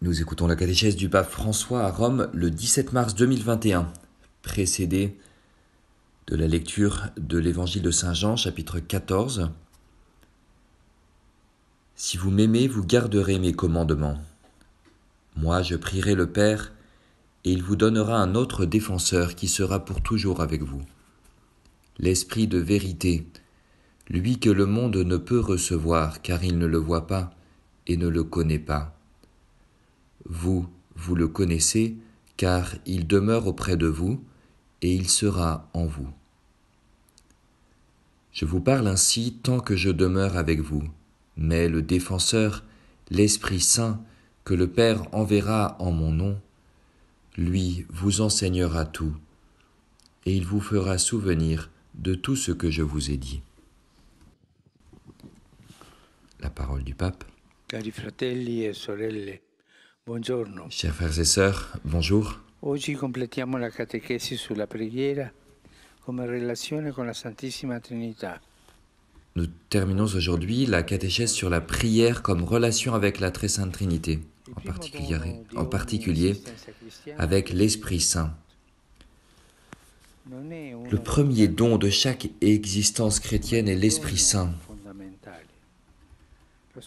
Nous écoutons la catéchèse du pape François à Rome le 17 mars 2021, précédée de la lecture de l'évangile de Saint Jean, chapitre 14. Si vous m'aimez, vous garderez mes commandements. Moi, je prierai le Père, et il vous donnera un autre défenseur qui sera pour toujours avec vous. L'Esprit de vérité, lui que le monde ne peut recevoir, car il ne le voit pas et ne le connaît pas. Vous le connaissez, car il demeure auprès de vous, et il sera en vous. Je vous parle ainsi tant que je demeure avec vous, mais le Défenseur, l'Esprit Saint, que le Père enverra en mon nom, lui vous enseignera tout, et il vous fera souvenir de tout ce que je vous ai dit. La parole du Pape. Cari fratelli e sorelle, buongiorno. Chers frères et sœurs, bonjour. Oggi completiamo la catechesi sulla preghiera come relazione con la Santissima Trinità. Nous terminons aujourd'hui la catéchèse sur la prière comme relation avec la Très Sainte Trinité, en particulier avec l'Esprit Saint. Le premier don de chaque existence chrétienne est l'Esprit Saint.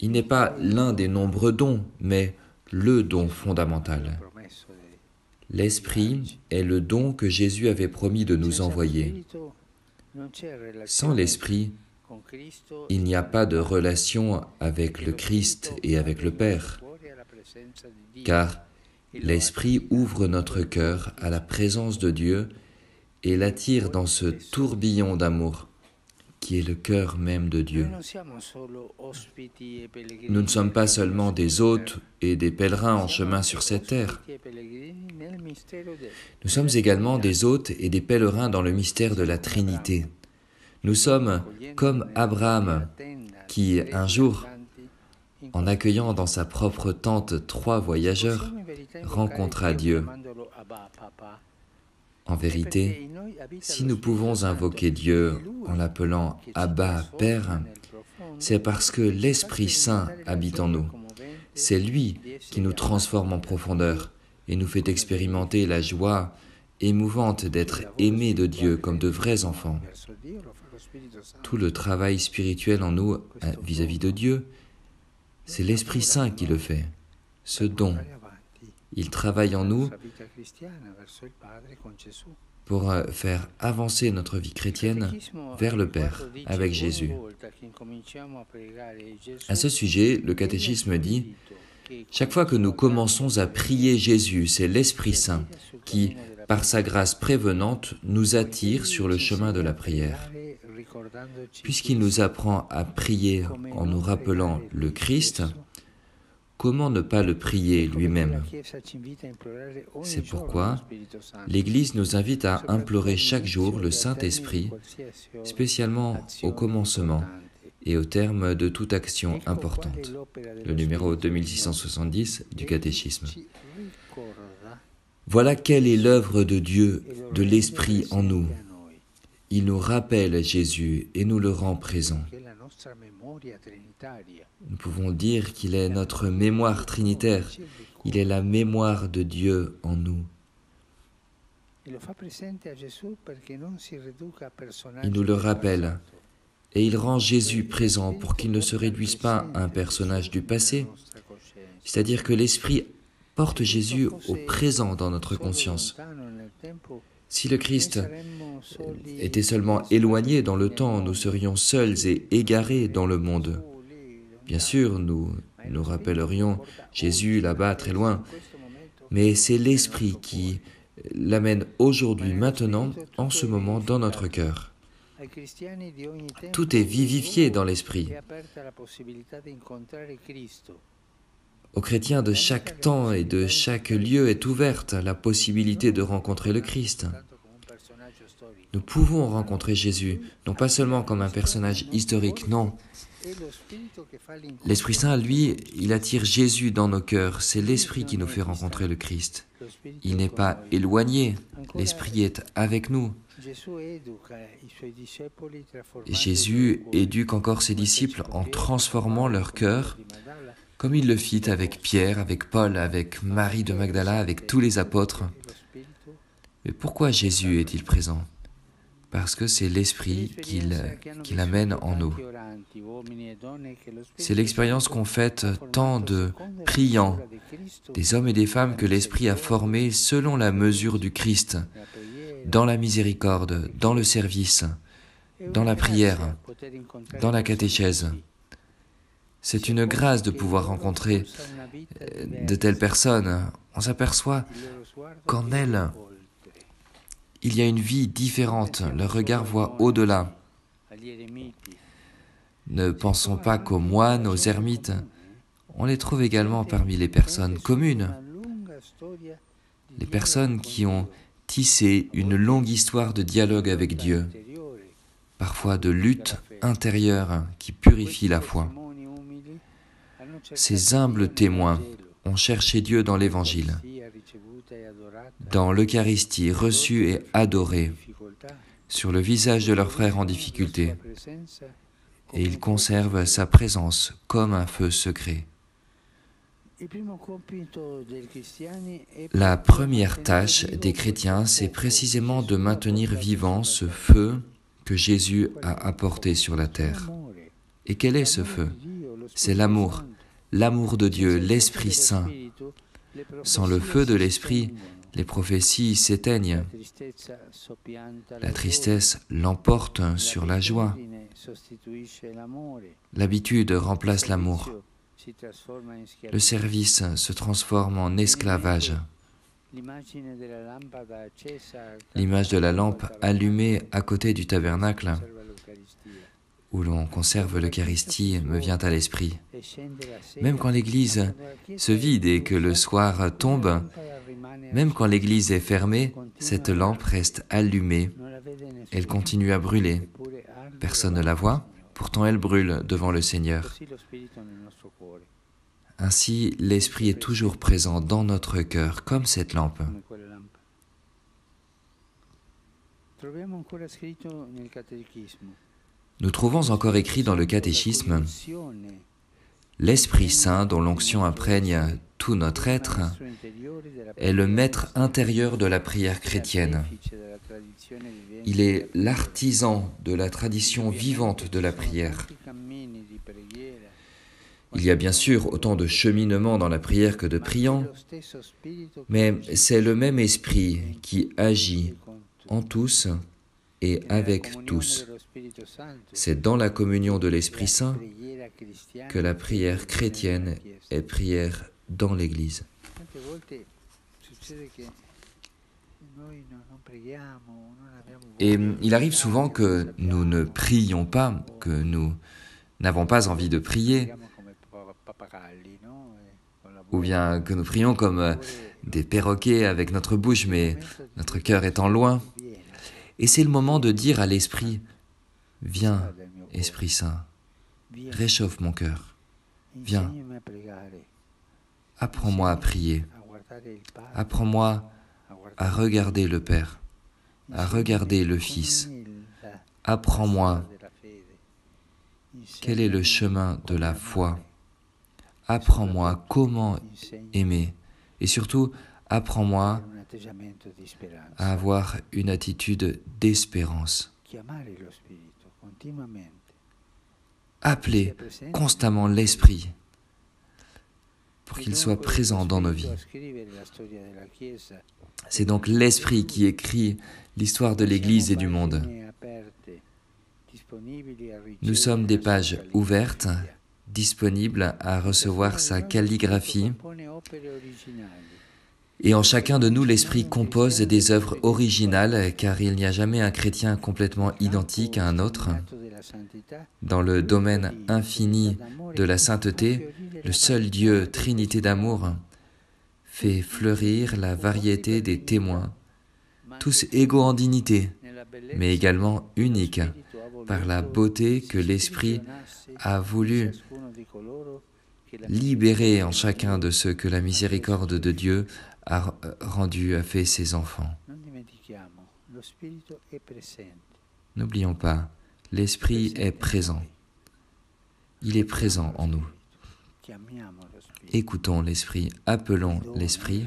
Il n'est pas l'un des nombreux dons, mais le don fondamental. L'Esprit est le don que Jésus avait promis de nous envoyer. Sans l'Esprit, il n'y a pas de relation avec le Christ et avec le Père, car l'Esprit ouvre notre cœur à la présence de Dieu et l'attire dans ce tourbillon d'amour qui est le cœur même de Dieu. Nous ne sommes pas seulement des hôtes et des pèlerins en chemin sur cette terre. Nous sommes également des hôtes et des pèlerins dans le mystère de la Trinité. Nous sommes comme Abraham, qui, un jour, en accueillant dans sa propre tente 3 voyageurs, rencontra Dieu. En vérité, si nous pouvons invoquer Dieu en l'appelant Abba, Père, c'est parce que l'Esprit Saint habite en nous. C'est lui qui nous transforme en profondeur et nous fait expérimenter la joie émouvante d'être aimés de Dieu comme de vrais enfants. Tout le travail spirituel en nous vis-à-vis de Dieu, c'est l'Esprit Saint qui le fait, ce don. Il travaille en nous pour faire avancer notre vie chrétienne vers le Père, avec Jésus. À ce sujet, le catéchisme dit « Chaque fois que nous commençons à prier Jésus, c'est l'Esprit Saint qui, par sa grâce prévenante, nous attire sur le chemin de la prière. Puisqu'il nous apprend à prier en nous rappelant le Christ, comment ne pas le prier lui-même ? C'est pourquoi l'Église nous invite à implorer chaque jour le Saint-Esprit, spécialement au commencement et au terme de toute action importante. Le numéro 2670 du catéchisme. Voilà quelle est l'œuvre de Dieu, de l'Esprit en nous. Il nous rappelle Jésus et nous le rend présent. Nous pouvons dire qu'il est notre mémoire trinitaire. Il est la mémoire de Dieu en nous. Il nous le rappelle et il rend Jésus présent pour qu'il ne se réduise pas à un personnage du passé, c'est-à-dire que l'Esprit porte Jésus au présent dans notre conscience. Si le Christ était seulement éloigné dans le temps, nous serions seuls et égarés dans le monde. Bien sûr, nous rappellerions Jésus là-bas, très loin, mais c'est l'Esprit qui l'amène aujourd'hui, maintenant, en ce moment, dans notre cœur. Tout est vivifié dans l'Esprit. Aux chrétiens de chaque temps et de chaque lieu est ouverte la possibilité de rencontrer le Christ. Nous pouvons rencontrer Jésus, non pas seulement comme un personnage historique, non. L'Esprit Saint, lui, il attire Jésus dans nos cœurs. C'est l'Esprit qui nous fait rencontrer le Christ. Il n'est pas éloigné, l'Esprit est avec nous. Jésus éduque encore ses disciples en transformant leur cœur, comme il le fit avec Pierre, avec Paul, avec Marie de Magdala, avec tous les apôtres. Mais pourquoi Jésus est-il présent? Parce que c'est l'Esprit qui l'amène en nous. C'est l'expérience qu'ont faite tant de priants, des hommes et des femmes que l'Esprit a formés selon la mesure du Christ, dans la miséricorde, dans le service, dans la prière, dans la catéchèse. C'est une grâce de pouvoir rencontrer de telles personnes. On s'aperçoit qu'en elles, il y a une vie différente, leur regard voit au-delà. Ne pensons pas qu'aux moines, aux ermites, on les trouve également parmi les personnes communes, les personnes qui ont tissé une longue histoire de dialogue avec Dieu, parfois de lutte intérieure qui purifie la foi. Ces humbles témoins ont cherché Dieu dans l'Évangile, dans l'Eucharistie reçue et adorée, sur le visage de leurs frères en difficulté, et ils conservent sa présence comme un feu secret. La première tâche des chrétiens, c'est précisément de maintenir vivant ce feu que Jésus a apporté sur la terre. Et quel est ce feu? C'est l'amour de Dieu, l'Esprit Saint. Sans le feu de l'Esprit, les prophéties s'éteignent. La tristesse l'emporte sur la joie. L'habitude remplace l'amour. Le service se transforme en esclavage. L'image de la lampe allumée à côté du tabernacle, où l'on conserve l'Eucharistie, me vient à l'esprit. Même quand l'église se vide et que le soir tombe, même quand l'église est fermée, cette lampe reste allumée. Elle continue à brûler. Personne ne la voit, pourtant elle brûle devant le Seigneur. Ainsi, l'Esprit est toujours présent dans notre cœur, comme cette lampe. Nous trouvons encore écrit dans le catéchisme « L'Esprit Saint, dont l'onction imprègne tout notre être, est le maître intérieur de la prière chrétienne. Il est l'artisan de la tradition vivante de la prière. Il y a bien sûr autant de cheminement dans la prière que de priants, mais c'est le même esprit qui agit en tous et avec tous. C'est dans la communion de l'Esprit Saint que la prière chrétienne est prière dans l'Église. Et il arrive souvent que nous ne prions pas, que nous n'avons pas envie de prier, ou bien que nous prions comme des perroquets avec notre bouche, mais notre cœur étant loin. Et c'est le moment de dire à l'Esprit, « Viens, Esprit Saint, réchauffe mon cœur, viens, apprends-moi à prier, apprends-moi à regarder le Père, à regarder le Fils, apprends-moi quel est le chemin de la foi, apprends-moi comment aimer, et surtout, apprends-moi à avoir une attitude d'espérance. Appelez constamment l'Esprit pour qu'il soit présent dans nos vies. C'est donc l'Esprit qui écrit l'histoire de l'Église et du monde. Nous sommes des pages ouvertes, disponibles à recevoir sa calligraphie. Et en chacun de nous, l'Esprit compose des œuvres originales, car il n'y a jamais un chrétien complètement identique à un autre. Dans le domaine infini de la sainteté, le seul Dieu, Trinité d'amour, fait fleurir la variété des témoins, tous égaux en dignité, mais également uniques par la beauté que l'Esprit a voulu libérer en chacun de ceux que la miséricorde de Dieu a fait ses enfants. N'oublions pas, l'Esprit est présent. Il est présent en nous. Écoutons l'Esprit, appelons l'Esprit.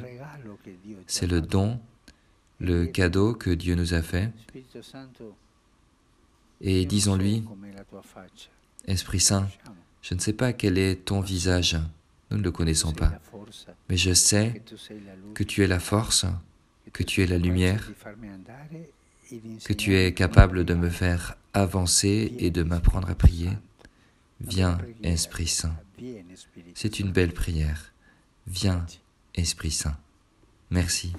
C'est le don, le cadeau que Dieu nous a fait. Et disons-lui, Esprit Saint, je ne sais pas quel est ton visage, nous ne le connaissons pas, mais je sais que tu es la force, que tu es la lumière, que tu es capable de me faire avancer et de m'apprendre à prier. Viens, Esprit Saint. C'est une belle prière. Viens, Esprit Saint. Merci.